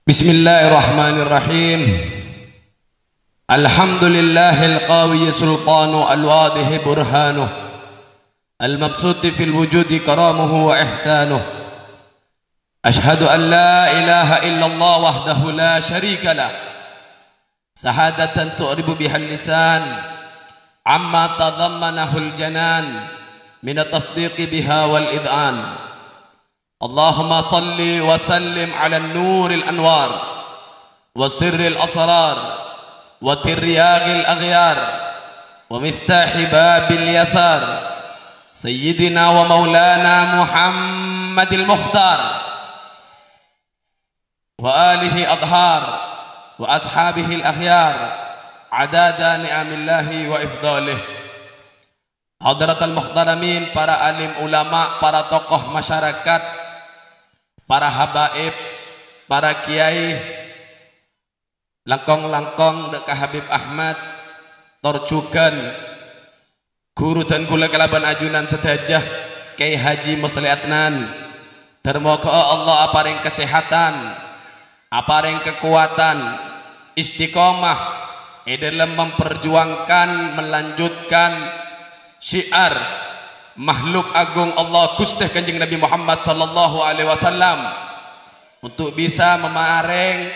Bismillahirrahmanirrahim. Alhamdulillahil qawi sultanu al-wadih burhanuh al-mabsuti fil wujudi karamuhu wa ihsanuh. Ashhadu an la ilaha illallah wahdahu la sharika lah, sahadatan tu'ribu bihal lisan amma tadhammanahu al-janan min at-tasdiqi biha wal id'an. Allahumma salli wa sallim ala nuril anwar wa sirril asrar wa tiryagil aghyar wa miftahi babil yasar sayyidina wa maulana Muhammadil Mukhtar wa alihi adhar wa ashabihi al-akhyar adada ni'amillahi wa ifdalih. Hadratal muhtaramin, para alim ulama, para tokoh masyarakat, para habaib, para kiai, langkong-langkong dek Habib Ahmad torjukan guru dan kula kelaban ajunan sedajah Kiai Haji Musli Adnan. Dermoga Allah aparing kesehatan, aparing kekuatan, istiqomah dalam memperjuangkan, melanjutkan syiar makhluk agung Allah Gusti Kanjeng Nabi Muhammad sallallahu alaihi wasallam untuk bisa memaring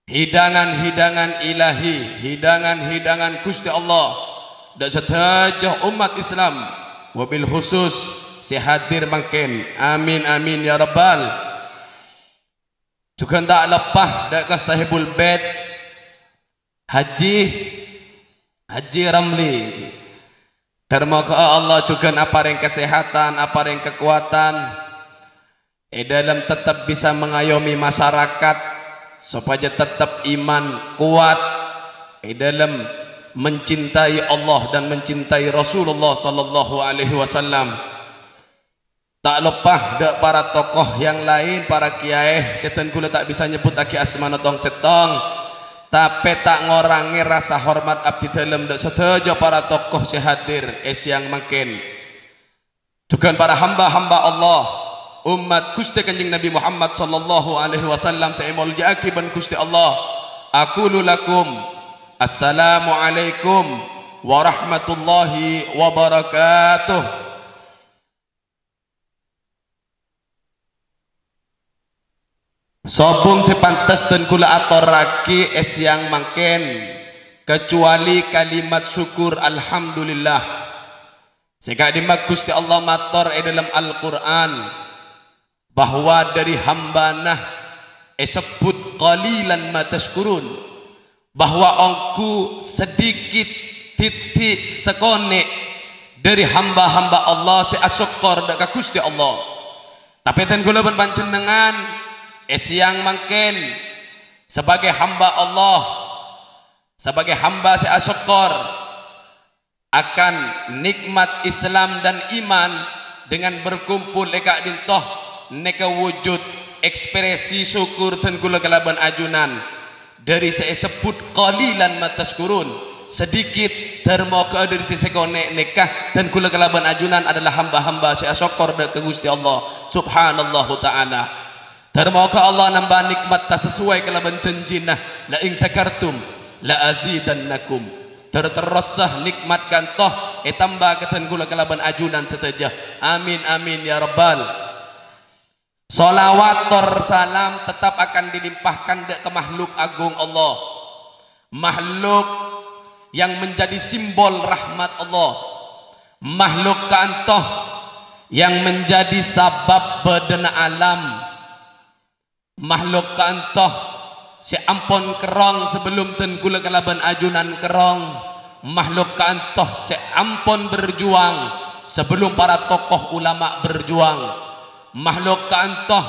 hidangan-hidangan ilahi, hidangan-hidangan Gusti Allah dan sedajah umat Islam, wabil khusus si hadir mangken. Amin amin ya rabbal. Juga tak lepas dak sahibul bait Haji Ramli. Dermoga Allah juga aparing kesehatan, aparing kekuatan dalam tetap bisa mengayomi masyarakat supaya tetap iman kuat dalam mencintai Allah dan mencintai Rasulullah sallallahu alaihi wasallam. Tak lepas dak para tokoh yang lain, para kiai, setan kula tak bisa nyebut lagi asmana tong setong, tapi tak ngorangi rasa hormat abdi dalam dak sedaja para tokoh si hadir yang makin juga para hamba-hamba Allah umat Gusti Kanjeng Nabi Muhammad sallallahu alaihi wasallam. Saya mulja akiban Gusti Allah, aqulu lakum assalamu alaikum warahmatullahi wabarakatuh. Sobung sepantas dan kula atoraki yang mangken kecuali kalimat syukur alhamdulillah. Sehingga dimak Gusti Allah mator dalam Al-Quran bahwa dari hamba nah sebut qalilan ma tashkurun, bahwa ongku sedikit titik sekone dari hamba-hamba Allah si asyukur dekat Gusti Allah. Tapi ten kula pun panjenengan yang mungkin sebagai hamba Allah, sebagai hamba si asyukur akan nikmat Islam dan iman dengan berkumpul eka dintoh neka wujud ekspresi syukur dan kula kelaban ajunan dari saya sebut qalilan ma tashkurun, sedikit dermoga dari sisi konek nekah dan kula kelaban ajunan adalah hamba-hamba si asyukur ke Gusti Allah subhanallahu ta'ala. Dermoga Allah nambah nikmat tak sesuai kelaban janjina, la ing sakartum la azidannakum. Terterusah nikmat kantoh tambah katan kula kelaban ajunan setajah. Amin amin ya rabbal. Salawat salam tetap akan dilimpahkan ke makhluk agung Allah, makhluk yang menjadi simbol rahmat Allah, makhluk kantoh yang menjadi sabab bedena alam, makhluk kantoh si ampon kerong sebelum ten kula kelaban ajunan kerong, makhluk kantoh si ampon berjuang sebelum para tokoh ulama berjuang, makhluk kantoh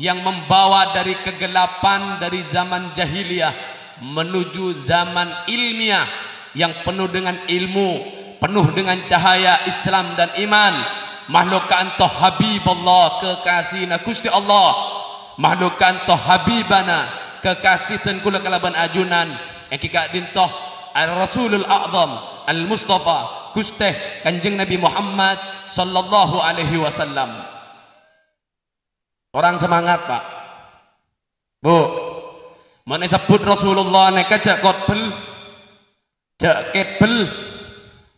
yang membawa dari kegelapan dari zaman jahiliyah menuju zaman ilmiah yang penuh dengan ilmu, penuh dengan cahaya Islam dan iman. Makhluk kantoh Habibullah, kekasih Gusti Allah, makhluk kantoh habibana kekasih dan kula kelaban ajunan yang kika dintoh al-Rasulul A'zam al-Mustafa Gusti Kanjeng Nabi Muhammad sallallahu alaihi wasallam. Orang semangat Pak, Bu, mana sebut Rasulullah neka jak kotbel, jak ketbel,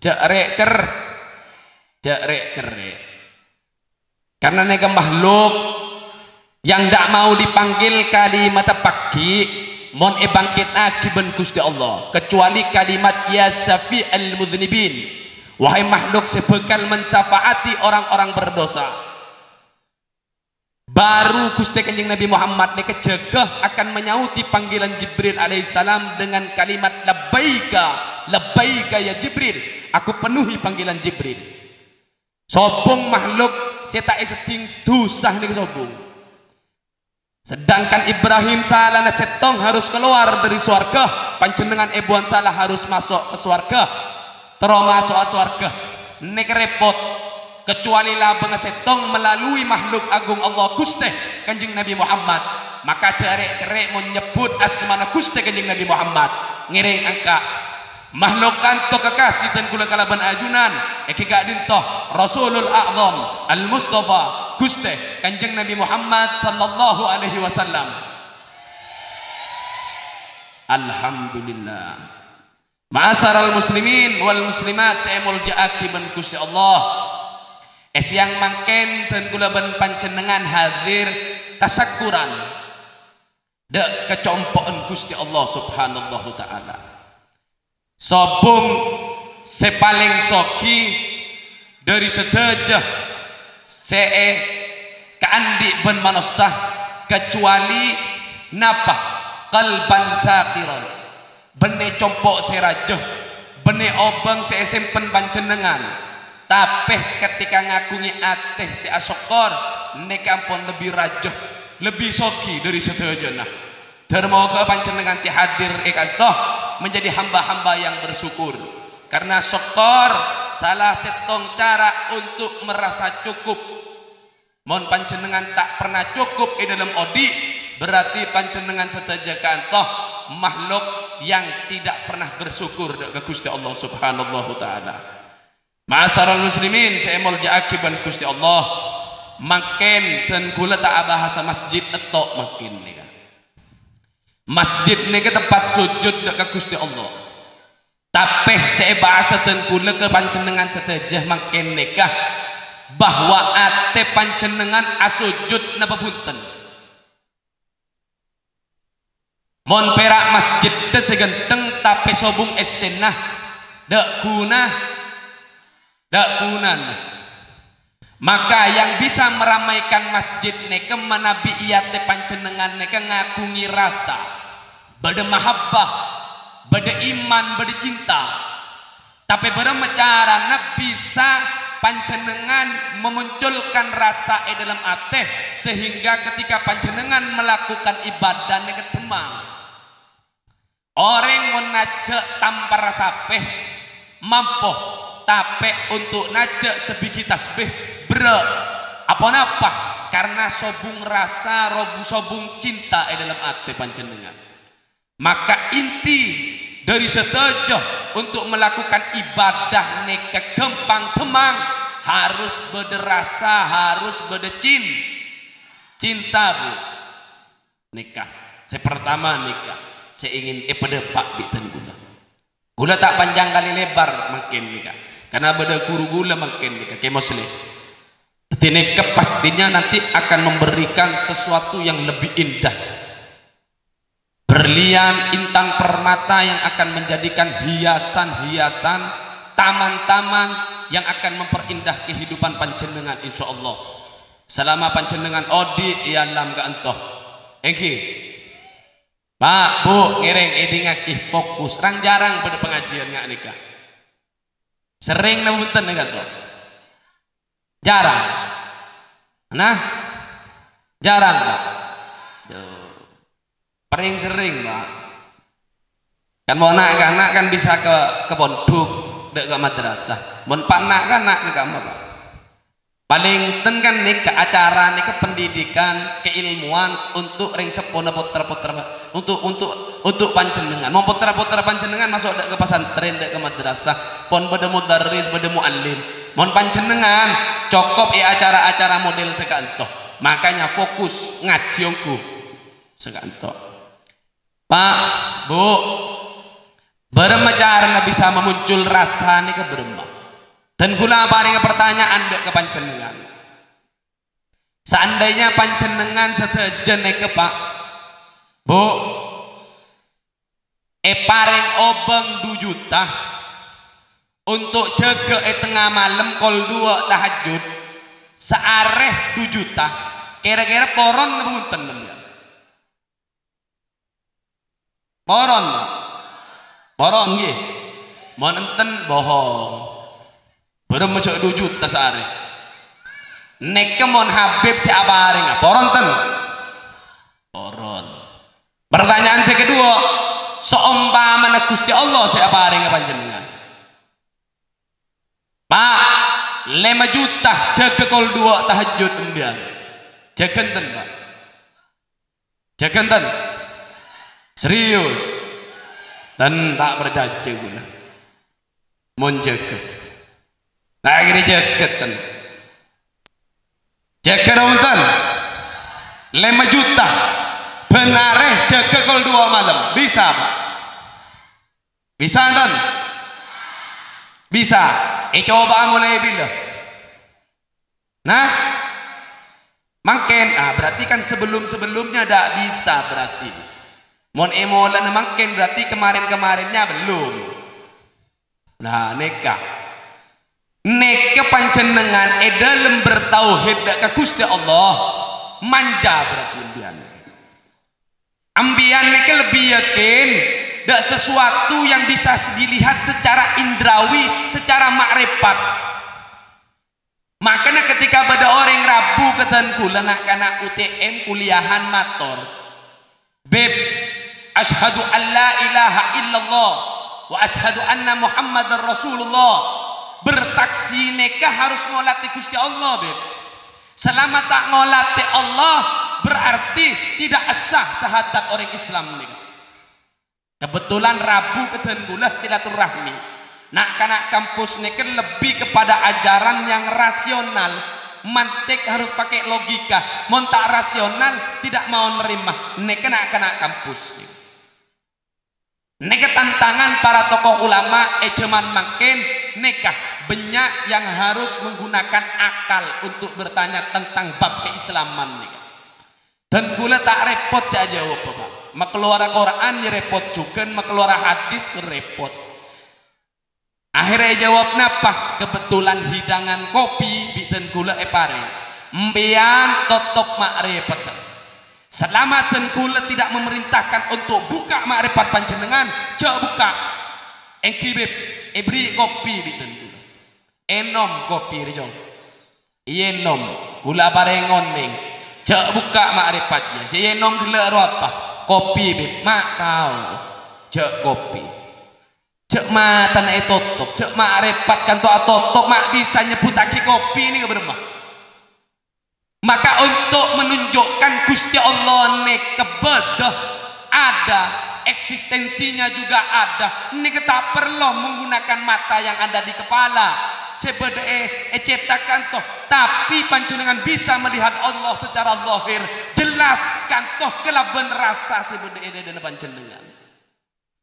jak recer, jak recer. Karena neka makhluk yang tidak mau dipanggil kalimat pagi, mon bangkit akiban Gusti Allah, kecuali kalimat ya syafi al mudhnibin, wahai makhluk sebekal mensafaati orang-orang berdosa. Baru Gusti Kanjeng Nabi Muhammad ini kejegah akan menyauti panggilan Jibril alaihissalam dengan kalimat labbaika, labbaika ya Jibril, aku penuhi panggilan Jibril. Sobong makhluk seta seding dusah nih sobong. Sedangkan Ibrahim salah setong harus keluar dari swarga, panjenengan ebuan salah harus masuk ke swarga, terus masuk ke swarga. Nek repot. Kecuali labang setong melalui makhluk agung Allah Gusti Kanjeng Nabi Muhammad, maka cerek-cerek menyebut asmana Gusti Kanjeng Nabi Muhammad ngiring angka makhluk kanto kekasih dan kula kalaban ajunan eki gak dintoh Rasulul A'zam Al Mustafa Gusti Kanjeng Nabi Muhammad sallallahu alaihi wasallam. Alhamdulillah. Ma'asyaral muslimin wal muslimat, saya mulja'aki ban Gusti Allah. Yang mangken dan kulaban panjenengan hadir tasyakuran dek kecompoan Gusti Allah subhanallahu ta'ala. Sobung sepaling soki dari sedajah keandik ben manosah kecuali napa kalban sakiran bene compok serajah bene obeng seesempen panjenengan. Tapi ketika ngagungi ateh si asokor nekampun lebih rajah lebih soki dari sedajana. Dermo ke panjenengan si hadir ikantoh menjadi hamba-hamba yang bersyukur. Karena sokor salah setong cara untuk merasa cukup. Mohon panjenengan tak pernah cukup di dalam odi, berarti panjenengan sedaja kantoh makhluk yang tidak pernah bersyukur ke Gusti Allah subhanahu ta'ala. Ma'asyaral muslimin, saya mulja'aki ban Gusti Allah. Makin dan kula tak bahasa masjid etok makin nih. Masjid nih ke tempat sujud ke Gusti Allah. Tapi saya bahasa dan kula ke panjenengan sedajah makin nikah bahwa ate panjenengan asujud napa punten. Mon perak masjid teh segenteng tapi sobung esenah dak kunan. Maka yang bisa meramaikan masjid neke menabi iyate panjenengan neke ngagungi rasa bade mahabbah, bade iman, bade cinta. Tapi bermecarana bisa panjenengan memunculkan rasa dalam ateh sehingga ketika panjenengan melakukan ibadah neke temang. Orang menajak tanpa rasa peh mampu. Tapi untuk najak sebiji tasbih bre apa karena sobung rasa sobung cinta dalam hati panjenengan. Maka inti dari sedaja untuk melakukan ibadah neka gempang temang harus berderasa, harus cinta bu nikah. Pertama nikah saya ingin pada pak bitan gula tak panjang kali lebar makin nikah. Karena pada guru gula makin kayak muslim. Ini kepastinya nanti akan memberikan sesuatu yang lebih indah. Berlian, intan permata yang akan menjadikan hiasan-hiasan, taman-taman yang akan memperindah kehidupan panjenengan insya Allah. Selama panjenengan odi ya lam ka entoh. Engki. Pak, Bu, ngiring edingaki fokus. Rang jarang pada pengajian nggak nikah. Sering namunten nih kan jarang. Nah jarang Pak. Paling sering Pak. Kan mau anak kan bisa ke pondok dek ke madrasah. Mau pak nak ke kamar Pak. Paling ten kan nih ke acara nih ke pendidikan keilmuan untuk ring sepona putra untuk panjenengan mau putra panjenengan masuk ke pesantren ke madrasah pon pada mudarris pada muallim mon panjenengan cukup acara-acara model sekantoh makanya fokus ngaji ongku sekantok. Pak, Bu, berema carana bisa memuncul rasa nih ke berema. Dan kula paling pertanyaan dek ke panjenengan. Seandainya panjenengan setejen ke Pak, Bu, paring obeng 2 juta untuk jaga tengah malam kol 2 tahajud seareh 2 juta, kira-kira poron ngebunten poron nggih mau enten bohong baru macam 2 juta seareh nek mon Habib si abaring poron ten poron. Pertanyaan saya kedua, seumpama Gusti Allah si abaring panjenengan Pak 5 juta jaga kol 2 tahajud umbian jaga enten Pak, jaga enten serius dan tak berjanji guna mon jaga nah ini jaga ten jaga nonton 5 juta benareh jaga kol 2 malam bisa Pak, bisa enten bisa coba mulai bila nah makin berarti kan sebelumnya tidak bisa berarti mon emolan makin berarti kemarinnya belum. Nah neka panjenengan dalam bertauhid ke Gusti Allah manja berarti ambian neka lebih yakin dak sesuatu yang bisa dilihat secara indrawi, secara makrifat. Makanya ketika pada orang Rabu kula nak kana UTM kuliahan mator beb asyhadu an la ilaha illallah wa asyhadu anna muhammadar rasulullah, bersaksi neka harus ngolati Gusti Allah beb. Selama tak ngolati Allah berarti tidak sah syahadat orang Islam nih. Kebetulan Rabu kula silaturahmi nak kanak kampus ini kan lebih kepada ajaran yang rasional, mantik harus pakai logika, mau tak rasional tidak mau menerima nek kanak kampus nek tantangan para tokoh ulama cuman makin nekah banyak yang harus menggunakan akal untuk bertanya tentang bab keislaman nih. Dan kula tak repot saya jawab Bapak. Makeluara Quran ya repot juga, makeluara hadis ke repot. Akhirnya jawab napa? Kebetulan hidangan kopi bikin kula pare. Mbian totop makrifat. Selama kula tidak memerintahkan untuk buka makrifat panjenengan, jauh buka. Engkibib, beri kopi bikin kula. Enom kopi rejong. Enom kula bareng ngoneng. Jauh buka makrifatnya. Si enom gila apa? Kopi bib mak tahu cek kopi cek mata na tutup cek mak repat kan tutup mak bisa nyebut lagi kopi ini kebermah. Maka untuk menunjukkan Gusti Allah nek kebedah ada eksistensinya juga ada nek tak perlu menggunakan mata yang ada di kepala sebeda cetakan toh tapi panjenengan bisa melihat Allah secara zahir jelas kan toh kelaban rasa sebeda dan panjenengan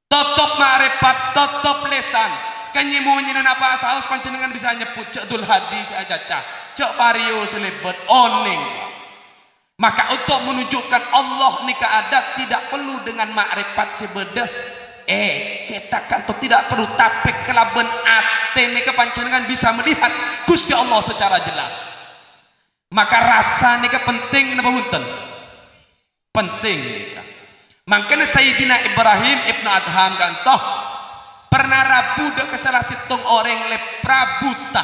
tutup makrifat tutup lesan kanyemunyinan apa saus panjenengan bisa nyebut cek dul hadis aja cek vario selebet oning. Maka untuk menunjukkan Allah nikah adat tidak perlu dengan makrifat sebeda cetakan atau tidak perlu tapi kelaban ate nika panjenengan bisa melihat Gusti Allah secara jelas. Maka rasa nika penting napa punten? Penting nika. Makanya Sayyidina Ibrahim Ibnu Adham kan toh pernah Rabu ke salah situng orang lepra buta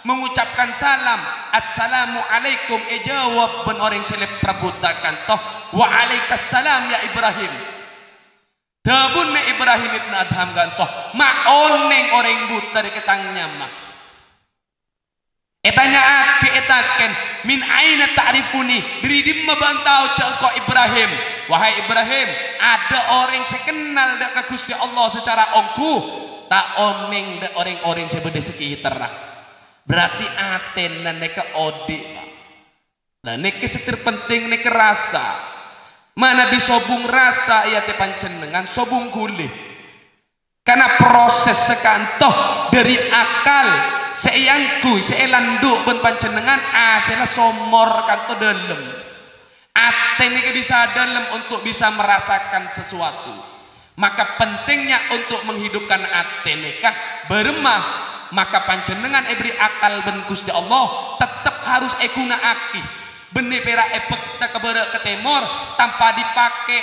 mengucapkan salam assalamualaikum jawab ben orang lepra buta kan toh wa alaikassalam ya Ibrahim. Dabun Ibrahim Ibn Adham gantoh mak oneng orang buta di ketangnya mak etanya ake etaken min aina ta'rifuni diri dimma bantau cengkok Ibrahim wahai Ibrahim ada orang sekenal dek ke Gusti Allah secara ongku tak oneng dek orang-orang sebeda sekitar berarti aten dan neka odi dan neka setir penting neka rasa mana bisa bung rasa ya te pancenengan sobung gulih karena proses sekantoh dari akal seiyangku seilanduk ben pancenengan asela somor kanto dalam ate ini bisa dalam untuk bisa merasakan sesuatu. Maka pentingnya untuk menghidupkan ate nikah beremah maka pancenengan beri akal ben Gusti Allah tetap harus guna aki benih pera epek tak kebere ke temor tanpa dipakai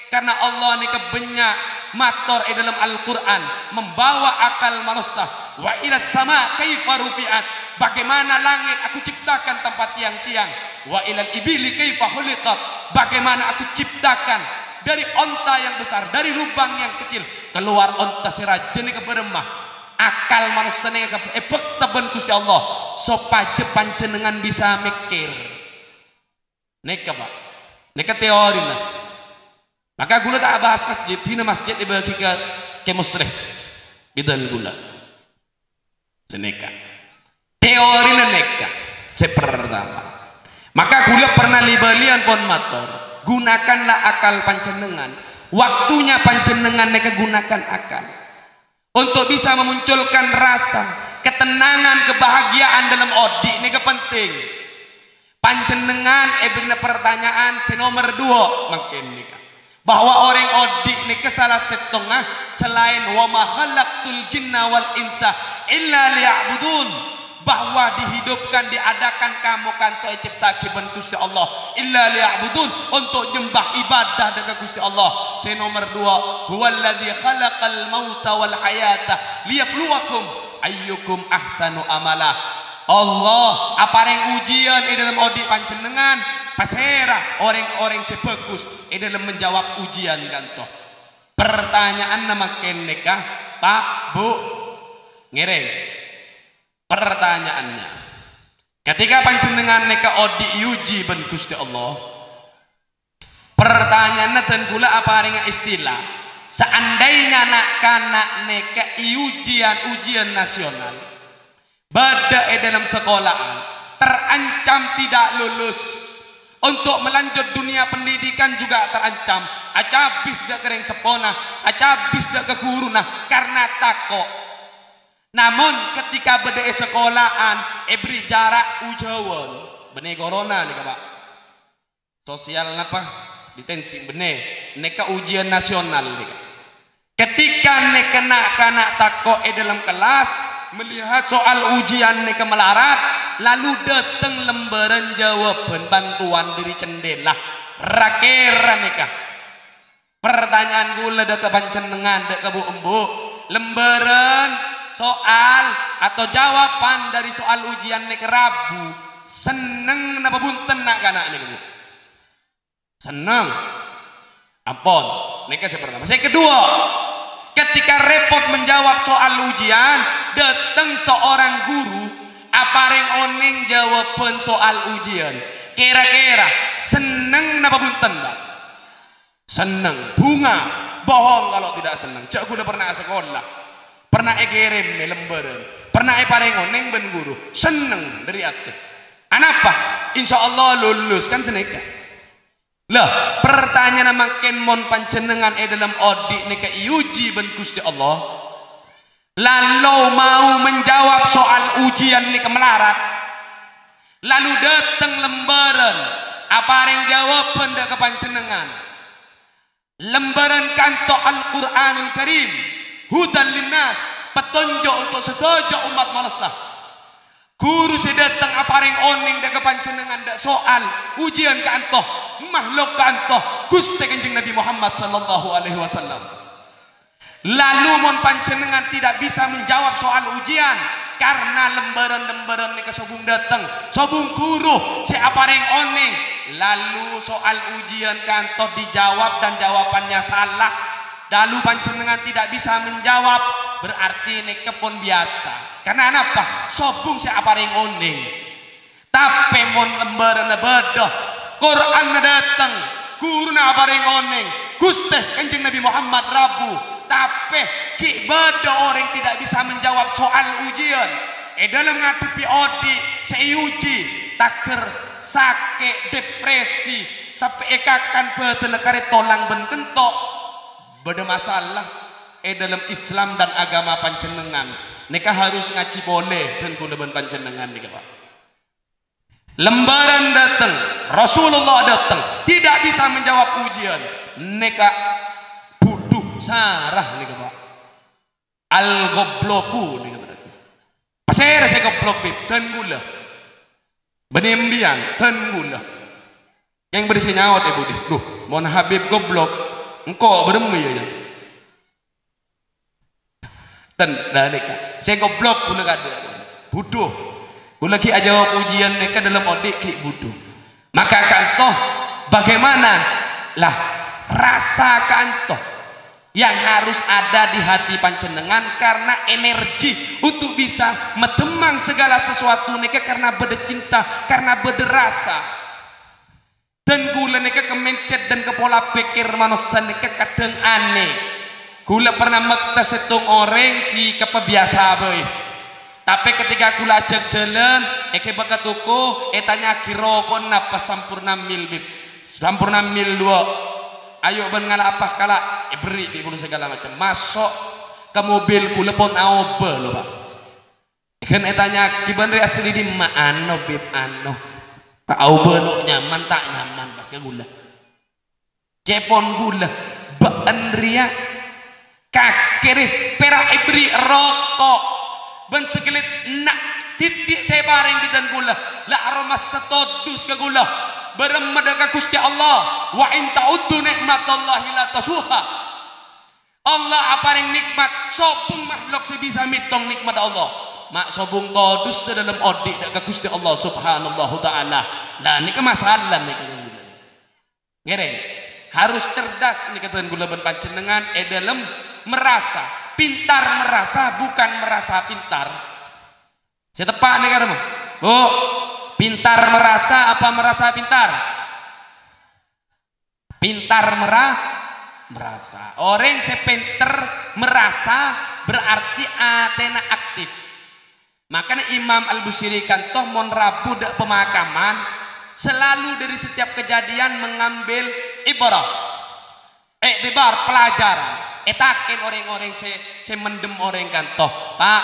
karena Allah ini kebenyak mator dalam Al-Quran membawa akal manusia wa ila sama kaifa rufi'at bagaimana langit aku ciptakan tempat tiang-tiang wa ilal ibili kaifa khuliqat bagaimana aku ciptakan dari onta yang besar dari lubang yang kecil keluar onta sirajeni keberemah akal manusia ini epek teben Gusti Allah supaya panjenengan bisa mikir neka pak neka teori lah maka gula tak bahas masjid hina masjid dibagi ke musrih bidan gula seneka teori neka sepertama maka gula pernah libalian pon mator gunakanlah akal panjenengan waktunya panjenengan neka gunakan akal untuk bisa memunculkan rasa ketenangan kebahagiaan dalam odik neka penting panjenengan ebrina pertanyaan nomor 2 makin nika bahwa orang odik nika salah setengah selain wa ma khalaqtul jinna wal insa illa liya'budun bahwa dihidupkan diadakan kamu kanto ciptaki ben Gusti Allah illa liya'budun untuk nyembah ibadah dengan Gusti Allah. Nomor 2 huwallazi khalaqal mauta wal hayata liyabluwakum ayyukum ahsanu amala. Allah apareng ujian dalam odik panjenengan pasera orang-orang sebagus dalam menjawab ujian kanto. Pertanyaan nama kenekah Pak Bu ngereng pertanyaannya ketika panjenengan neka odi uji ben Gusti Allah pertanyaannya dan gula apa ringa istilah seandainya nak kanak neka ujian nasional bada dalam sekolahan terancam tidak lulus untuk melanjut dunia pendidikan juga terancam acabis dak kering sepona acabis dak ke guru nah karena takok. Namun ketika beda sekolahan beri jarak ujauan benih corona nih Pak sosial apa detensi benih neka ujian nasional nih ketika neka kanak takok dalam kelas melihat soal ujian neka melarat lalu datang lembaran jawaban bantuan dari cendela rakera neka pertanyaan gula dak kepancenengan dak ke bu embu lembaran soal atau jawaban dari soal ujian nek Rabu seneng napa bunten nak kanak nih Bu seneng ampun nek pertama saya kedua ketika repot menjawab soal ujian datang seorang guru apareng oneng jawaban soal ujian kira-kira seneng napa bunten Pak seneng bunga bohong kalau tidak seneng cak udah pernah sekolah pernah kirim lembaran pernah parengon neng ben guru seneng dari hati anapa insya Allah lulus kan seneka lah pertanyaan makin mon pancenengan dalam odik neka uji ben Gusti Allah lalu mau menjawab soal ujian neka melarat lalu datang lembaran apa yang jawaban dak kepancenengan lembaran kanto Al-Quranul Karim hudan linnas petunjuk untuk sedaya umat manusia guru sedatang apareng oning dak kepancenengan dak soal ujian kantoh makhluk kantoh Gusti Kanjeng Nabi Muhammad sallallahu alaihi wasallam lalu mon pancenengan tidak bisa menjawab soal ujian karena lembaran-lembaran nika sobung datang sobung guru si apareng oning lalu soal ujian kantoh dijawab dan jawabannya salah lalu panjenengan tidak bisa menjawab berarti ini kepon biasa karena apa sobung si apareng oning tapi mon lembaran bedah Quran datang guru na apareng oning Gusti Kanjeng Nabi Muhammad Rabu tapi ki beda orang tidak bisa menjawab soal ujian dalam ngadepi odi seuji taker sakit depresi sampai ekakan petenekare tolang ben kentok beda masalah dalam Islam dan agama panjenengan neka harus ngaji boleh dan kula ben panjenengan nika Pak. Lembaran datang, Rasulullah datang, tidak bisa menjawab ujian. Neka butuh sarah nika Pak. Al-gobloku nika berarti. Pasir saya goblok bib dan gula. Benembian dan gula. Yang berisi nyawat ibu deh. Duh, mon Habib goblok. Engkau beremi ya. Dan neka saya goblok gula kada. Butuh. Gula ki aja ujian neka dalam odik ki butuh. Maka kantoh bagaimana lah rasa kantoh yang harus ada di hati panjenengan karena energi untuk bisa medemang segala sesuatu neka karena beda cinta, karena beda rasa. Dan gula neka kemencet dan kepola pikir manusia neka kadang aneh. Gula pernah makta setung orang si kepebiasa boy. Tapi ketika gula ajak jalan, eke bakat tuku, tanya kiro kon napa sampurna mil bib, sampurna mil 2. Ayo ben ngala apa kala beri di gula segala macam. Masuk ke mobil gula pun aobe loh Pak. Kan tanya kibandri asli di maano bib ano. Pak aobe lo nyaman tak nyaman pas ke gula. Cepon gula, bandria kakere perak ibri rokok. Ben segelit nak titik saya bareng di dan gula la aromas setodus ke gula beremada ka Gusti Allah wa in ta'uddu nikmatallahi la tasuha. Allah apa yang nikmat sobung makhluk sebisa mitong nikmat Allah mak sobung todus sedalam odik dak ka Gusti Allah subhanahu ta'ala. Lah ini kemasalan nih ngereng harus cerdas nih kata gula ben panjenengan dalam merasa pintar merasa bukan merasa pintar. Saya tepak nih kan Bu, pintar merasa apa merasa pintar? Pintar merasa. Orang yang pintar merasa berarti atena aktif. Makanya Imam Al-Busiri kantoh mon rabu dak pemakaman selalu dari setiap kejadian mengambil ibarah, iktibar pelajaran. Etakin orang-orang saya mendem orang kantoh pak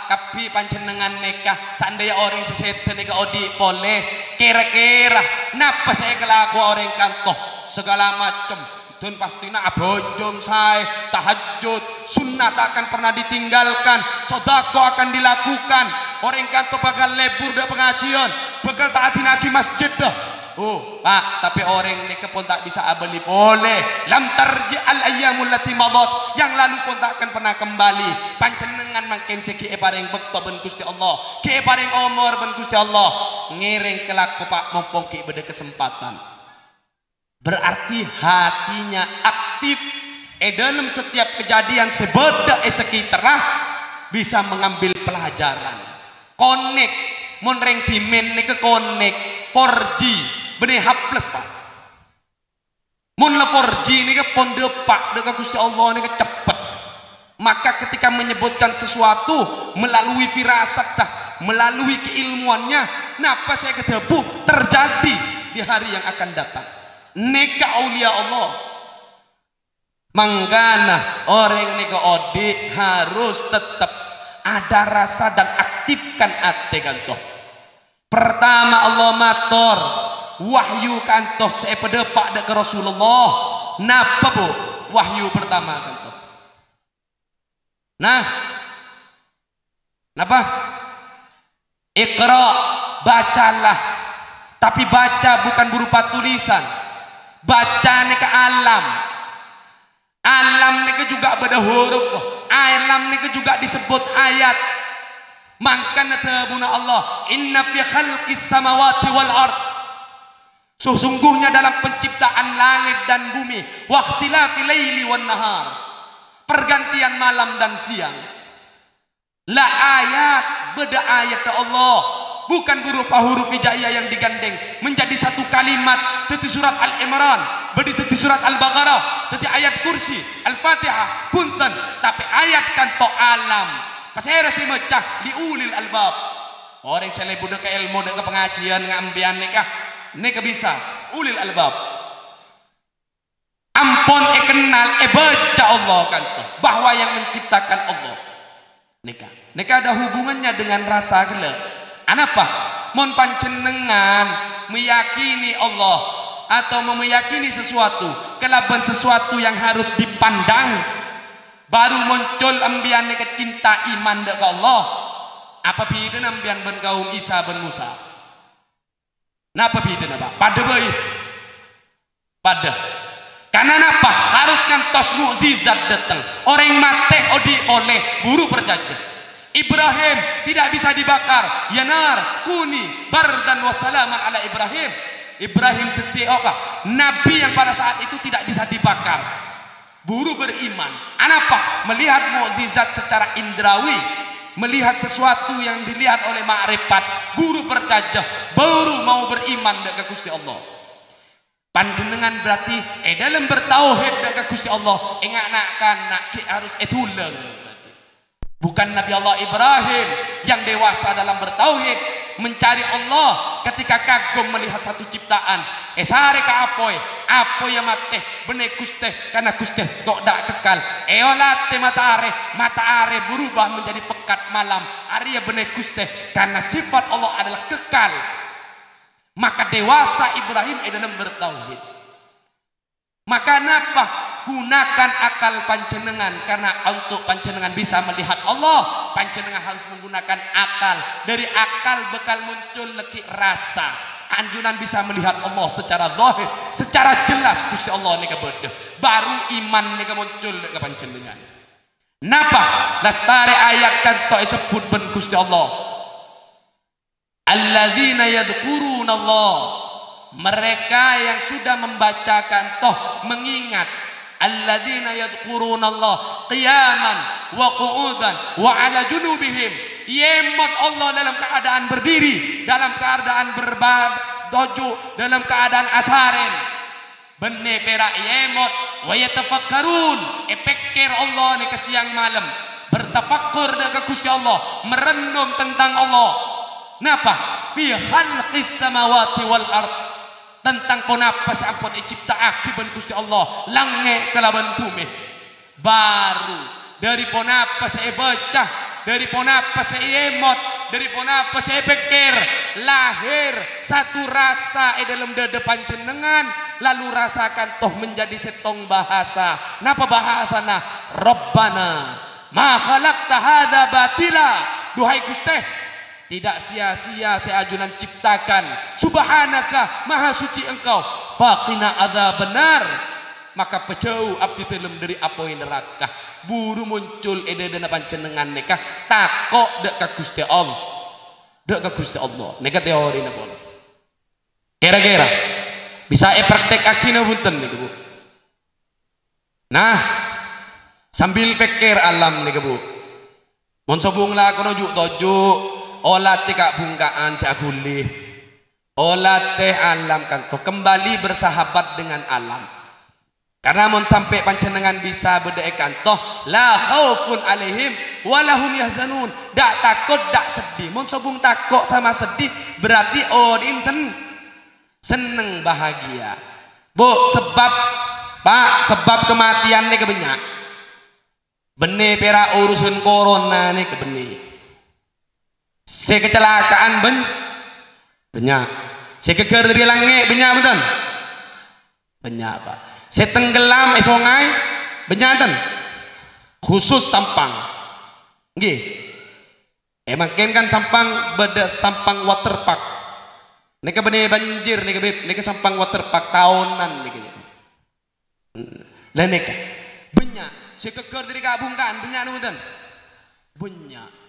kapi panjenengan neka seandainya orang sesetan neka odi boleh kira-kira napa saya kelaku orang kantoh segala macam dan pastinya abojong saya tahajud sunnah tak akan pernah ditinggalkan sodako akan dilakukan orang kantoh bakal lebur dari pengajian bakal taatin lagi masjid dah. Oh Pak, tapi orang ini pun tak bisa abeli boleh. Lam tarji al ayyamul lati madat, yang lalu pun tak akan pernah kembali. Panjenengan makin seki pareng bekto ben Gusti Allah, ki pareng umur ben Gusti Allah. Ngiring kelaku Pak mumpung ki beda kesempatan. Berarti hatinya aktif. Dalam setiap kejadian sebeda sekitarlah bisa mengambil pelajaran. Connect, mon reng dimen nih ke connect 4G. Benih haples Pak. Mun la 4G ini ke pon depak dekat Gusti Allah ini ke cepet. Maka ketika menyebutkan sesuatu melalui firasat dah, melalui keilmuannya, napa saya kedebu terjadi di hari yang akan datang. Neka aulia Allah. Mangkana orang neka odi harus tetap ada rasa dan aktifkan ate kantoh. Pertama Allah mator wahyu kantoh saya pedepak ke Rasulullah. Napa bu wahyu pertama kantoh? Nah, napa? Iqra, bacalah. Tapi baca bukan berupa tulisan. Baca ke alam. Alam juga beda huruf. Alam juga disebut ayat. Mangkana tabuna Allah, inna fi khalqis samawati wal ard. Sesungguhnya dalam penciptaan langit dan bumi, waqtilafil laili wan nahar, pergantian malam dan siang. La ayat, beda ayat Allah, bukan berupa huruf hijaiyah yang digandeng menjadi satu kalimat. Teti surat Al-Imran, bedi teti surat Al-Baqarah, teti ayat kursi, Al-Fatihah, punten, tapi ayat kanto alam. Pasera si mecah di ulil albab. Orang selebu deka ilmu deka pengajian ngambian neka bisa ulil albab. ampun kenal baca Allah kan bahwa yang menciptakan Allah neka ada hubungannya dengan rasa gele. Anapa mon panjenengan meyakini Allah atau meyakini sesuatu kelaban sesuatu yang harus dipandang baru muncul ambian kecinta iman ke Allah. Apa beda ambian ben kaum Isa ben Musa? Napa beda napa? Pada baik pada karena napa harus ngantos mukjizat datang orang mati odi oleh buru berjajah. Ibrahim tidak bisa dibakar. Ya nar kuni bardan wa salaman ala Ibrahim. Ibrahim detik apa? Nabi yang pada saat itu tidak bisa dibakar. Buru beriman. Anapa? Melihat mukjizat secara indrawi, melihat sesuatu yang dilihat oleh makrifat, buru berjajah, baru mau beriman ke Gusti Allah. Panjenengan berarti dalam bertauhid ke Gusti Allah, nak harus etuleng. Bukan Nabi Allah Ibrahim yang dewasa dalam bertauhid mencari Allah ketika kagum melihat satu ciptaan sare ka apoy mate benek Gusti karena Gusti kok dak kekal olate mata are berubah menjadi pekat malam arya benek Gusti karena sifat Allah adalah kekal. Maka dewasa Ibrahim dalam bertauhid. Maka napa gunakan akal panjenengan karena untuk panjenengan bisa melihat Allah panjenengan harus menggunakan akal. Dari akal bakal muncul lagi rasa anjuran bisa melihat Allah secara zahir secara jelas Gusti Allah nika bedah baru iman nika muncul ke panjenengan. Napa lastare ayat kan tok sebut ben Gusti Allah alladzina yadhkuruna Allah mereka yang sudah membacakan toh mengingat alladzina yadhkuruna Allah qiyaman wa qu'udan wa ala junubihim yemot Allah dalam keadaan berdiri dalam keadaan berdoju dalam keadaan asaren benne perak yemot wa yatafakkarun pikir Allah ni ke siang malam bertafakkur ke Gusti Allah merenung tentang Allah. Napa fi khalqis samawati wal ard tentang ponapa sampun diciptaake ben Gusti Allah langit kelaban bumi baru dari ponapa saya baca dari ponapa saya emot dari ponapa saya pikir lahir satu rasa dalam dada panjenengan lalu rasakan toh menjadi setong bahasa. Napa bahasana Rabbana ma khalaqta hadza batila duhai Gusti tidak sia-sia saya ajunan ciptakan subhanaka maha suci engkau faqina adzabannar maka pejauh abdi dalam dari apoy neraka buru muncul dana panjenengan nikah takok dek ka Gusti Allah neka teori napa kira-kira bisa praktek akina punten niku Bu. Nah sambil pikir alam niku Bu mun sobung la kono juk tojuk olah teh kak bungkaan si agulih olah teh alam kan tuh kembali bersahabat dengan alam karena mon sampai panjenengan bisa bedekan toh la khaufun alaihim walahum yahzanun dak takut dak sedih mon sobung takut sama sedih berarti odin seneng bahagia Bu sebab Pak sebab kematian nih kebanyak benih pera urusan corona nih kebenih se kecelakaan banyak se geger dari langit banyak betul banyak Pak se tenggelam sungai banyak kan khusus Sampang nggih makin kan Sampang beda Sampang waterpark nika benih banjir nika Sampang waterpark tahunan nika lah nika banyak se geger dari kabungkaan banyak betul banyak.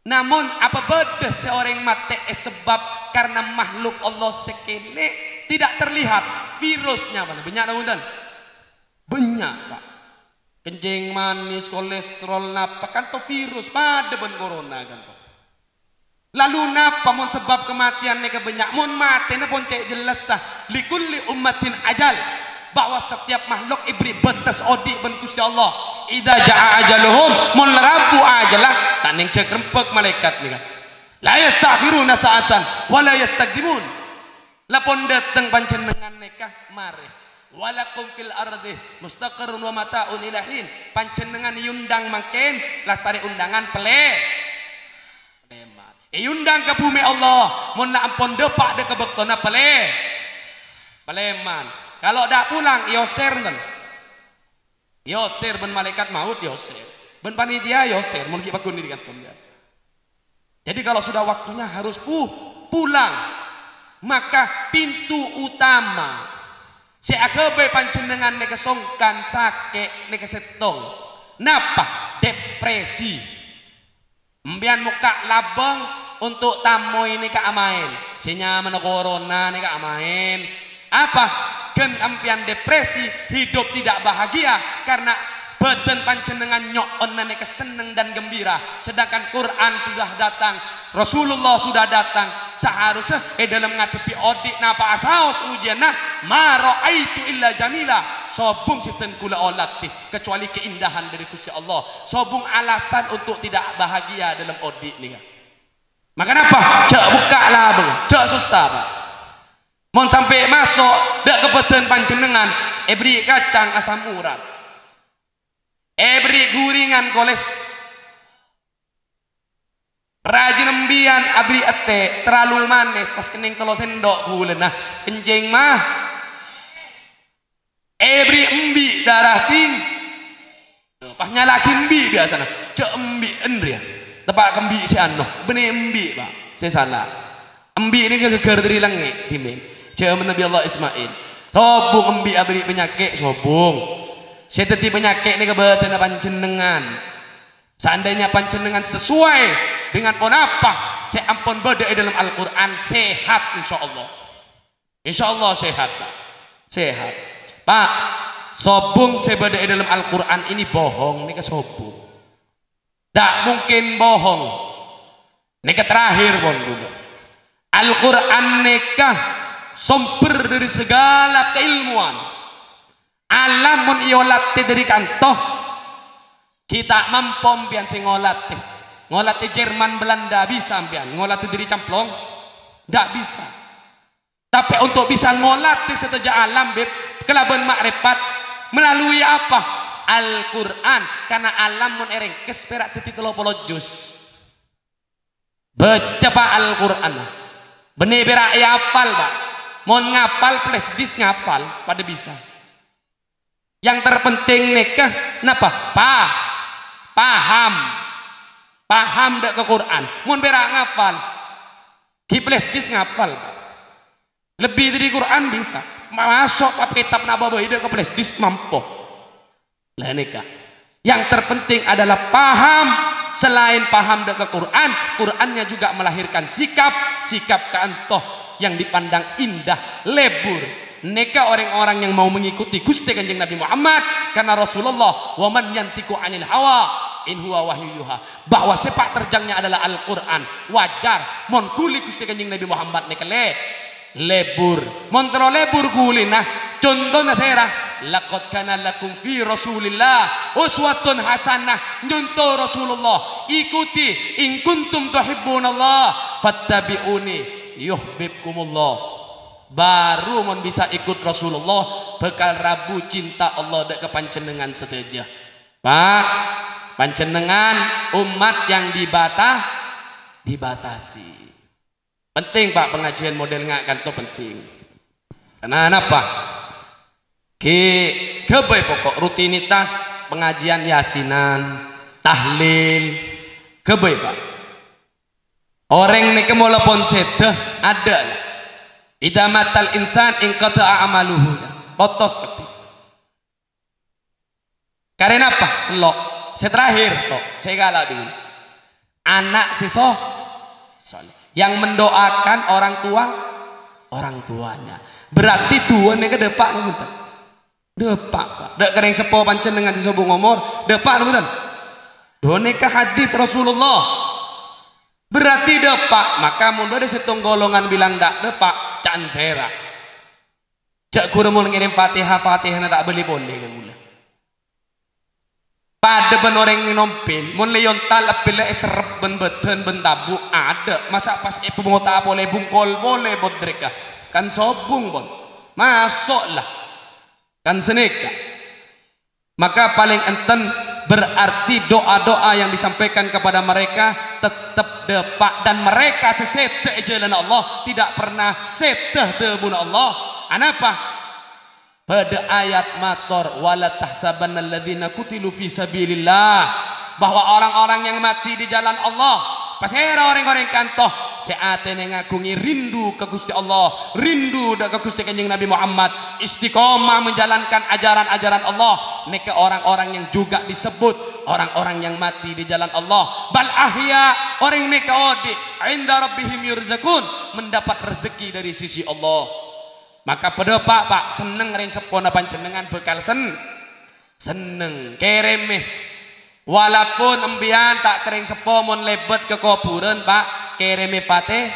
Namun apa beda seorang mati sebab karena makhluk Allah sekene tidak terlihat virusnya mana banyak namun banyak Pak kencing manis kolesterol napa kan to virus pada ben corona kan to lalu napa mun sebab kematian nih banyak mun mati pun cek jelas sah likulli ummatin ajal bahwa setiap makhluk ibri batas odi ben Gusti Allah idza jaa ajaluhum mun rabu ajalah taning cek rempek malaikat nih la yastakhiruna sa'atan wa la yastaqdimun lapon dateng panjenengan nikah mare walakum fil ardi mustaqarrun wa mata'un ilahin. Panjenengan yundang mangken lastari undangan peleman. Yundang ke bumi Allah mun ampun depak de kebektona peleman. Kalau dak pulang yoser ten. Yoser ben malaikat maut yoser. Ben panitia yoser mun ki pakun di kantor. Jadi kalau sudah waktunya harus pulang. Maka pintu utama si akebe panjenengan ne kesongkan sakit ne kesetong. Napa? Depresi. Mbian muka labang untuk tamu ini ka amain. Sinya mana corona ne ka amain. Apa? Gen ampian depresi, hidup tidak bahagia karena badan panjenengan nyokon ne keseneng dan gembira. Sedangkan Quran sudah datang, Rasulullah sudah datang. Seharusnya dalam ngadepi odik napa asaos ujianna ma raaitu illa jamila. Sobung sinten kula olati kecuali keindahan dari Gusti Allah. Sobung alasan untuk tidak bahagia dalam odik nih. Maka apa? Cek buka lah bang, cek susah bang. Mon sampai masuk dak kebetulan panjenengan beri kacang asam urat. Beri guringan koles. Rajin embian abri ete terlalu manis pas kening telo sendok gula nah kencing mah. Beri embi darah ting. Pas nyalakin embi biasa nah. Cek embi endria. Tepak kembi si ano, benih embi pak. Saya salah. Embi ini kegeger dari langit timin. Cek Nabi Allah Ismail. Sobung embi abri penyakit sobung. Saya teti penyakit ini kebetulan panjenengan. Seandainya panjenengan sesuai dengan pon apa, saya ampun beda dalam Al-Quran sehat insya Allah. Insya Allah sehat pak. Sehat. Pak, sobung saya beda dalam Al-Quran ini bohong, ini kesobung. Tak mungkin bohong. Ini terakhir bon dulu. Al-Quran nikah sumber dari segala keilmuan. Alamun iolati dari kantoh kita mampu pian sing ngolati Jerman Belanda bisa pian ngolati dari camplong tidak bisa. Tapi untuk bisa ngolati seteja alam beb kelaban makrifat melalui apa? Al-Quran. Karena alam mun erengkes perak titik 30 juz. Baca pak Al-Quran. Benih perak ya hafal pak. Mon ngapal plus dis ngapal pada bisa. Yang terpenting nikah napa? Paham dak ke Quran. Mun berak ngapal. Kiples dis ngapal. Lebih dari Quran bisa. Masuk ke kitab nabawi dak ke ples dis mampu. Lah nikah. Yang terpenting adalah paham. Selain paham dak ke Quran, Qurannya juga melahirkan sikap keantoh yang dipandang indah, lebur. Nikah orang-orang yang mau mengikuti Gusti Kanjeng Nabi Muhammad karena Rasulullah wa man yantiqu anil hawa in huwa wahyuha, bahwa sepak terjangnya adalah Al-Qur'an. Wajar mon kuli Gusti Kanjeng Nabi Muhammad nikah lebur. Mon tero lebur kuli nah contohnya saya laqad kana lakum fi Rasulillah uswatun hasanah. Contoh Rasulullah ikuti in kuntum tuhibbunallah fattabi'uni yuhibbukumullah. Baru mon bisa ikut Rasulullah bekal rabu cinta Allah dak kepancenengan seteja. Pak, pancenengan umat yang dibatasi. Penting pak pengajian model ngakan tuh penting. Karena apa? Kebaik pokok rutinitas pengajian yasinan, tahlil, kebaik pak. Orang ini kemolapon sedah ada. Idza matal insan in qata'a amaluhu. Potos kepi. Karena apa? Lo. Saya terakhir kok. Saya galak dulu. Anak siswa yang mendoakan orang tuanya. Berarti tuane ke depak nih betul. Depak Pak. Dak kereng sepo pancen dengan disobong ngomor, depak nih betul. Doneka hadis Rasulullah. Berarti depak, maka mun ada setong golongan bilang dak depak, can sera. Cak kurang mau ngirim Fatihah na tak beli boleh kan mula. Pada ben orang nombel, mun leyon talap bila serep ben beten ben tabu ada. Masa pas pemota boleh bungkol boleh bodreka. Kan sobung bon. Masuk lah. kan senika. Maka paling enten berarti doa-doa yang disampaikan kepada mereka tetap depak, dan mereka sesete jalan Allah, tidak pernah seteh debun Allah. Anapa? Pada ayat mator wala tahsabanna alladzina qutilu fi sabilillah, bahwa orang-orang yang mati di jalan Allah pasera orang-orang kantoh seatene ngagungi rindu ke Gusti Allah, rindu dak ke Gusti Kanjeng Nabi Muhammad, istiqomah menjalankan ajaran-ajaran Allah. Neka orang-orang yang juga disebut orang-orang yang mati di jalan Allah. Bal ahya, orang neka odi inda rabbihim yurzakun, mendapat rezeki dari sisi Allah. Maka pada pak seneng ring sepona panjenengan bekal seneng keremeh. Walaupun embian tak kering sepo mon lebet ke kuburan pak kereme Fatihah.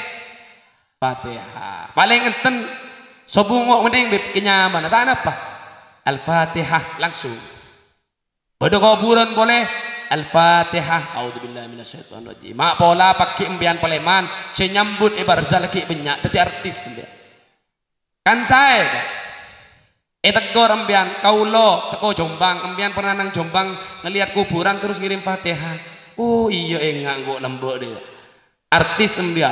Paling enten sobungok mending bib kenyaman. Tak apa. Al-Fatihah langsung. Pada kuburan boleh Al-Fatihah. A'udzubillahi minasyaitonirrajim. Mak pola pakai embian paleman senyambut ibarzah lagi banyak tadi artis dia. Kan saya tegur embian kaulo teko Jombang, embian pernah nang Jombang ngelihat kuburan terus ngirim Fatihah. Oh iya enggak kok lembek dia. Artis embian.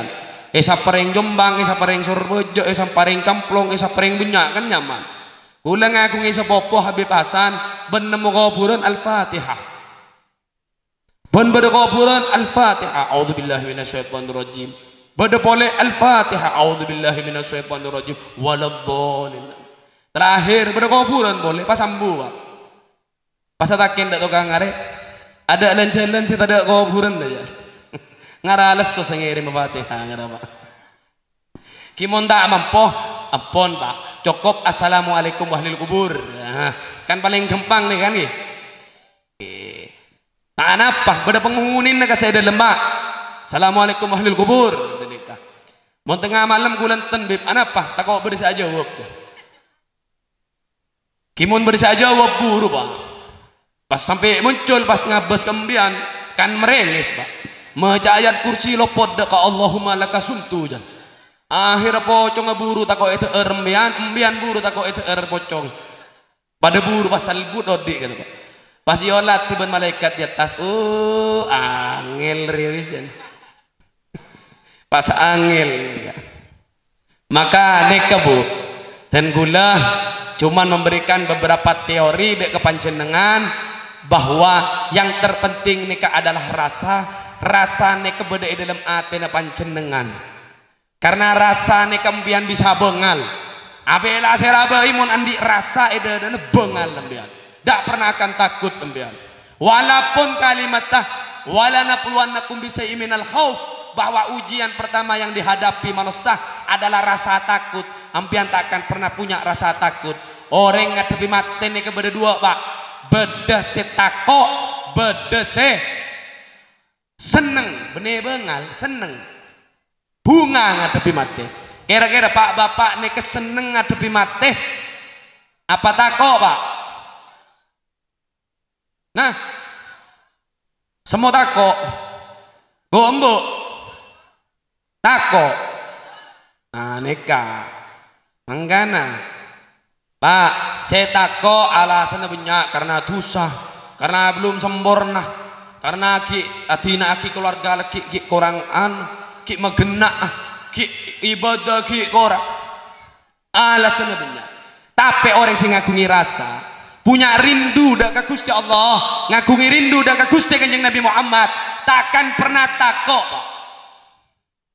Sapareng Jombang, sapareng Surabaya, sapareng Kamplong, sapareng Bunyak kan nyaman. Kula ngaku ngisa popo Habib Hasan ben nemu kuburan Al-Fatihah. Ben beda kuburan Al-Fatihah. A'udzubillahi minasyaitonirrajim. Beda boleh Al-Fatihah. A'udzubillahi minasyaitonirrajim. Waladhdallin. Terakhir pada kuburan boleh pas ambu pak, pas atakin tak tukang ngare ada jalan sih tak ada kuburan aja ngarales susah ngirim Fatihah ngara pak. Kimon tak mampu ampun pak, cukup assalamualaikum wahlil kubur, nah, kan paling gampang nih kan tak apa pada pengunin nak saya ada lemak assalamualaikum wahlil kubur. Mau tengah malam kulan tenbib anapa tak kau bersih aja waktu Kimun bersih jawab buru pak. Pas sampai muncul pas ngabas kembian kan merengis pak. Maca ayat kursi lopot deka Allahumma laka sumtu jan. Akhir pocong buru tako itu embian buru tako itu pocong. Pada buru pas salbut odi kata pak. Pas yolat tiba malaikat di atas. Angel riwisan. Pas angel. Maka neka bu dan gula cuman memberikan beberapa teori dek kepanjenengan bahwa yang terpenting nika adalah rasa nika beda dalam hati panjenengan, karena rasa nika mbian bisa bengal abela seraba imun andi rasa dan bengal mbian dak pernah akan takut mbian walaupun kalimatah wala nabluwannakum bisai'in minal khauf, bahwa ujian pertama yang dihadapi manusia adalah rasa takut. Ampian tak akan pernah punya rasa takut. Orang ngadepi mati nih kepada dua pak, beda setako, beda se seneng, bener bengal seneng, bunga ngadepi mati. Kira-kira pak bapak nih keseneng ngadepi mati, apa tako pak? Nah, semua tako, gombo, tako, aneka, manggana. Pak, saya tako alasannya banyak karena dosa, karena belum sempurna, karena adina keluarga lagi kurangan, megenak, ibadah kurang. Alasannya banyak. Tapi orang sing ngagungi rasa, punya rindu dak ka Gusti Allah, ngagungi rindu dak ka Gusti Kanjeng Nabi Muhammad, takkan pernah tako.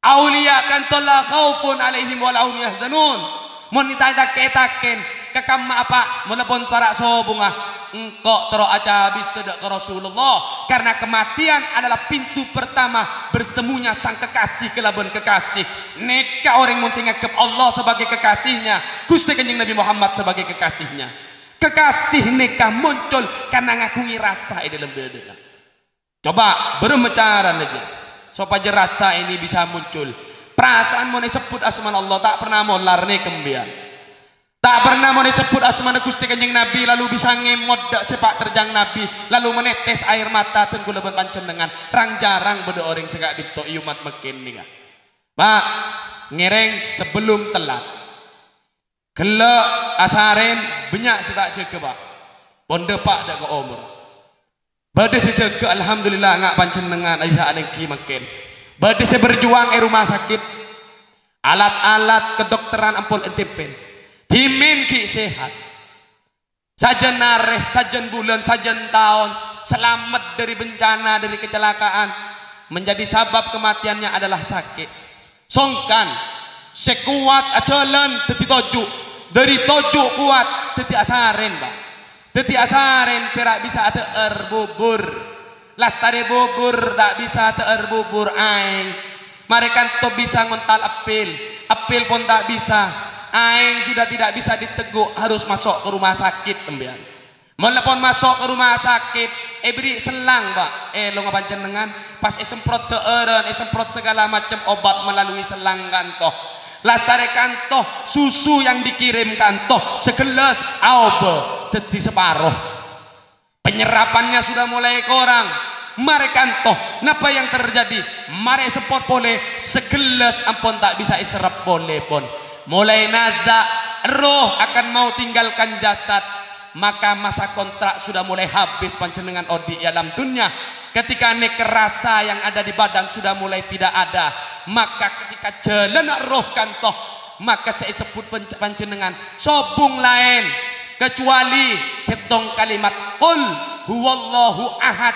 Aulia kan tola khaufun alaihim wa lahum yahzanun. Mun ditake-taken kakama apa melepon para sobunga engkau tero aja bisa ke Rasulullah, karena kematian adalah pintu pertama bertemunya sang kekasih kelaban kekasih. Neka orang mun ngakep Allah sebagai kekasihnya, Gusti Kanjeng Nabi Muhammad sebagai kekasihnya. Kekasih neka muncul karena ngakungi rasa di dalam dada. Coba berbicara aja supaya rasa ini bisa muncul. Perasaan mau disebut asman Allah tak pernah mau larne kembian, tak pernah mau disebut asman Gusti Kanjeng Nabi lalu bisa ngemot dak sepak terjang Nabi lalu menetes air mata ten kula panjenengan rang jarang beda orang segak dipto umat makin nih pak ngereng sebelum telat. Kelak asaren banyak setak jaga pak. Pon depak dak ke umur. Bade sejaga alhamdulillah ngak panjenengan Aisyah aniki makin. Bade saya berjuang rumah sakit. Alat-alat kedokteran ampun entipen. Dimin ki sehat. Sajen nareh, sajen bulan, sajen tahun, selamat dari bencana, dari kecelakaan. Menjadi sabab kematiannya adalah sakit. Songkan sekuat ajalan teti tojuk, dari tojuk kuat teti asaren pak. Teti asaren perak bisa terbubur. Lastari bubur tak bisa terbubur aing. Mereka to bisa ngontal apil pun tak bisa. Aing sudah tidak bisa diteguk, harus masuk ke rumah sakit tembian. Melepon masuk ke rumah sakit, beri selang pak. Lo ngapanjenengan pas semprot teeren, semprot segala macam obat melalui selang kantoh. Lastari kantoh susu yang dikirim kantoh segelas aube teti separuh. Penyerapannya sudah mulai kurang. Mari kantoh, napa yang terjadi? Mari sepot boleh segelas ampun tak bisa iserap boleh pun. Mulai nazak, roh akan mau tinggalkan jasad, maka masa kontrak sudah mulai habis panjenengan odi alam dunia. Ketika nek rasa yang ada di badan sudah mulai tidak ada, maka ketika jalan roh kantoh, maka saya sebut panjenengan sobung lain kecuali setong kalimat qul huwallahu ahad,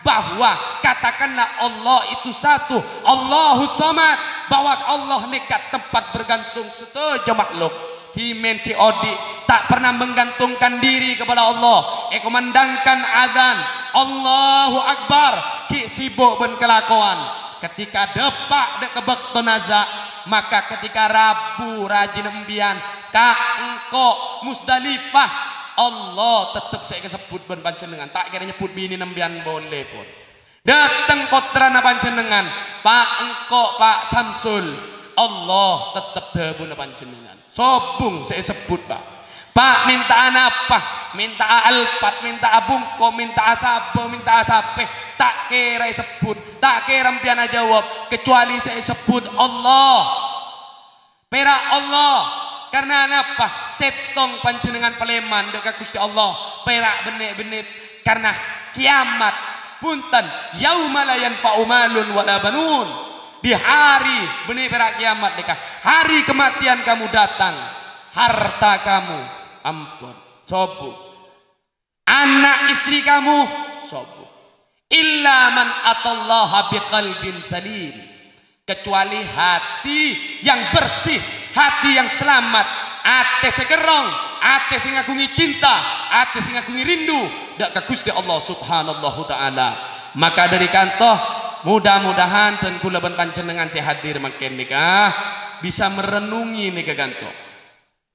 bahwa katakanlah Allah itu satu, Allahus samad, bahwa Allah nekat tempat bergantung setuju makhluk. Dimen ki odi tak pernah menggantungkan diri kepada Allah. Kumandangkan adzan Allahu Akbar ki sibuk ben kelakuan. Ketika depak dek kebek tonaza, maka ketika Rabu rajin embian ka engko Musdalifah, Allah tetap saya kesebut ben panjenengan. Tak kira nyebut bini nembian boleh pun. Datang putra na panjenengan Pak engko Pak Samsul, Allah tetap debu na panjenengan. Sobung saya sebut Pak minta apa? Minta alpat, minta abungko, minta asabe, minta asape. Tak kira sebut, tak kira mpiana jawab, kecuali saya sebut Allah. Perak Allah. Karena apa? Setong panjenengan peleman dekat Gusti Allah. Perak benek-benek karena kiamat. Punten yauma la yanfa'u malun wala banun. Di hari benih perak kiamat dekat hari kematian kamu datang, harta kamu ampun sobu, anak istri kamu sobu, illa man atallaha biqalbin salim, kecuali hati yang bersih, hati yang selamat, ate segerong, ate sing ngagungi cinta, ate sing ngagungi rindu dak ka Gusti Allah subhanahu ta'ala. Maka dari kantoh mudah-mudahan ten kula ben panjenengan saya hadir makin nikah bisa merenungi nikah ganto.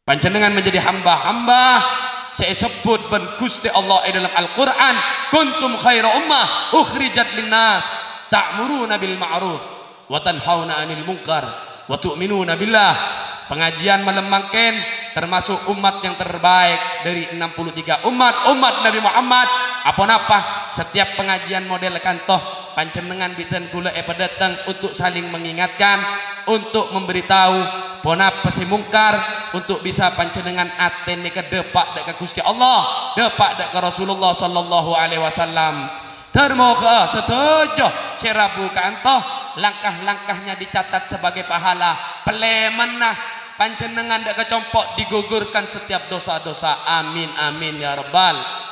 Panjenengan menjadi hamba-hamba saya sebut ben Gusti Allah dalam Al-Qur'an, kuntum khairu ummah ukhrijat linnas ta'muruna bil ma'ruf wa tanhauna 'anil munkar wa tu'minuna billah. Pengajian malam makin termasuk umat yang terbaik dari 63 umat Nabi Muhammad. Apa setiap pengajian model kantoh panjenengan biten kula datang untuk saling mengingatkan, untuk memberitahu ponapa si mungkar, untuk bisa panjenengan atene ke depak dak Gusti Allah, depak dak Rasulullah sallallahu alaihi wasallam. Termoga setuju serabu kantoh langkah-langkahnya dicatat sebagai pahala. Pelemenah panjenengan dak kecompok digugurkan setiap dosa-dosa. Amin amin ya rabbal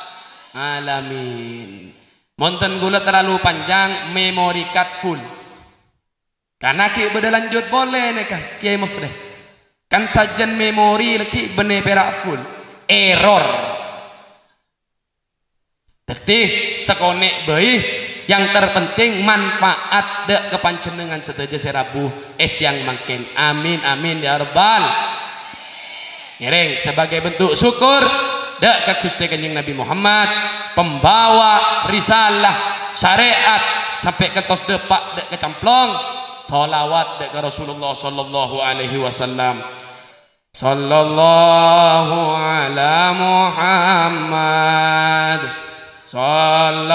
alamin. Monten gula terlalu panjang, memory card full. Karena ki beda lanjut boleh nekah kiai musreh. Kan sajen memori leki bene perak full. Error. Tetih sekonek bayi yang terpenting manfaat dek kepanjenengan setuju serabu es yang makin. Amin amin ya rabbal. Ngereng sebagai bentuk syukur dak ka Gusti Kanjeng Nabi Muhammad, pembawa risalah syariat sampai ke tos depak dak kecamplong salawat dak ka Rasulullah sallallahu alaihi wasallam. Sallallahu ala Muhammad sallallahu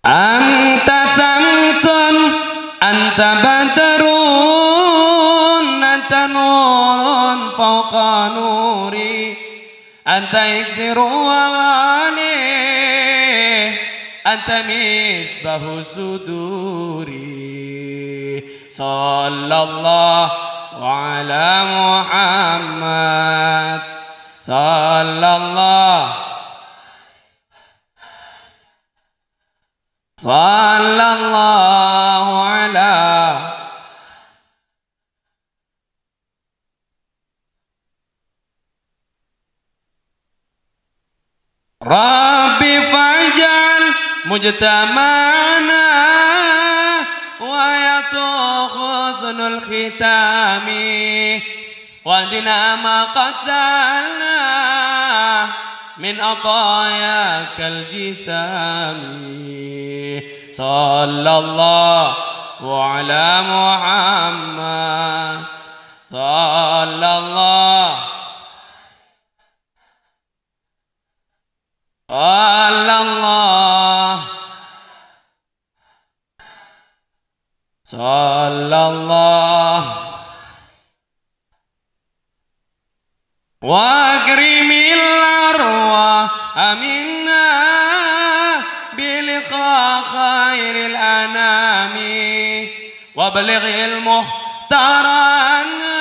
Anta samsun, anta badrun, anta nurun fauqa nuri, anta iksiru wali, anta misbahu suduri. Sallallahu ala Muhammad, sallallahu ala Rabbi faj'al mujtama'ana wa yatukhuzunul khitami wa dina ma qad sa'alna min atayakal jisami. Sallallahu ala Muhammad, sallallahu sallallahu wa akrimil arwah aminna biliqa khairil anami wa balighil muhtarana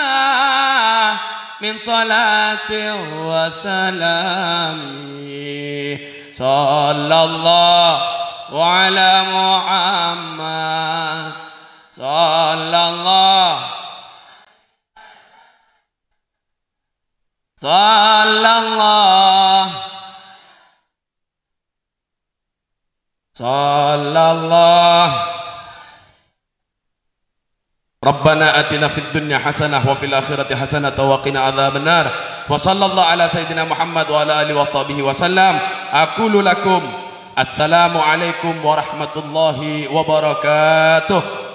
min salati wa salami. Sallallahu ala Muhammad, sallallahu Rabbana atina fid dunya hasanah wa fil akhirati hasanah wa qina adzabannar. Wa sallallahu ala sayyidina Muhammad wa ala alihi wa sahbihi wa sallam. Aqulu lakum assalamu alaikum warahmatullahi wabarakatuh.